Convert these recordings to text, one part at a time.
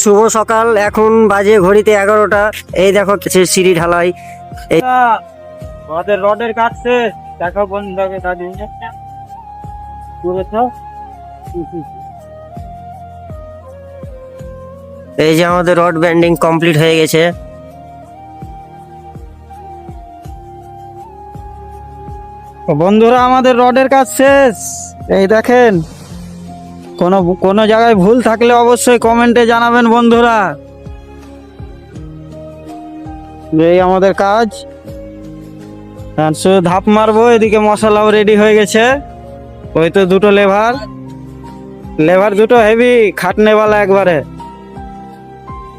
শুভ সকাল, এখন বাজে ঘড়িতে 11টা। এই দেখো সিঁড়ি ঢালাই। আমাদের রডের কাজ শেষ। দেখো বন্ধুকে কাজ করেছ। এই যে আমাদের রড ব্যান্ডিং কমপ্লিট হয়ে গেছে। বন্ধুরা আমাদের রডের কাজ শেষ। এই দেখেন, কোনো জায়গায় ভুল থাকলে অবশ্যই কমেন্টে জানাবেন বন্ধুরা। এই আমাদের কাজ, শুধু ধাপ মারবো। এদিকে মশলাও রেডি হয়ে গেছে। ওই তো দুটো লেভার দুটো হেভি খাটনেওয়ালা একবারে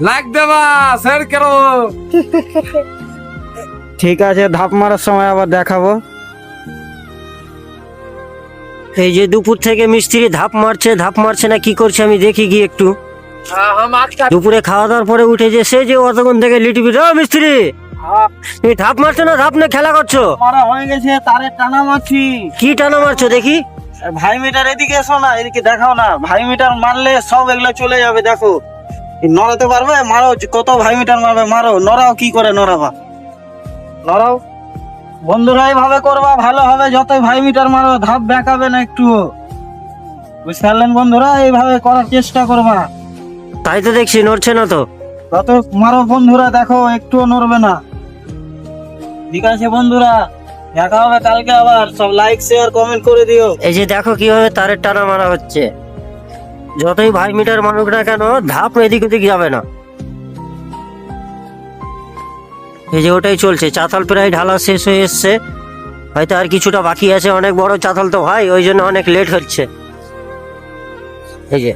লাগ দেবা স্যার কেন? ঠিক আছে, ধাপ মারার সময় আবার দেখাবো। এই যে দুপুর থেকে মিস্ত্রি ধাপ মারছে না কি করছে আমি দেখি গিয়ে একটু। দুপুরে খাওয়া দাওয়ার পরে উঠে যে সে যে অতক্ষণ থেকে লিটিপিট, ও মিস্ত্রি তুমি ধাপ মারছো না ধাপ না খেলা করছো? মারা হয়ে গেছে, তারে টানা মারছি। কি টানা মারছো দেখি? ভাই মিটার এদিকে এসো না, এদিকে দেখাও না। ভাই মিটার মারলে সব এগুলো চলে যাবে। দেখো নড়াতে পারবে? মারো, কত ভাই মিটার মারবে মারো। নড়াও, কি করে নড়াবা? নড়াও বন্ধুরা, এইভাবে করবা ভালো হবে। যতই ভাই মিটার মারো ধাপ বেঁকাবে না একটু, বুঝতে পারলেন বন্ধুরা? এইভাবে করার চেষ্টা করবা। তাই তো দেখছি, নড়ছে না তো। যত মারো বন্ধুরা, দেখো একটুও নড়বে না। ঠিক আছে বন্ধুরা, দেখা হবে কালকে আবার। সব লাইক শেয়ার কমেন্ট করে দিও। এই যে দেখো কিভাবে তারের টানা মারা হচ্ছে। যতই ভাই মিটার মানুক না কেন ধাপ এদিক ওদিক যাবে না। এই যে ওটাই চলছে। চাতাল প্রায় ঢালা শেষ হয়ে এসছে, হয়তো আর কিছুটা বাকি আছে। অনেক বড় চাতাল তো ভাই, ওই জন্য অনেক লেট হচ্ছে। এই যে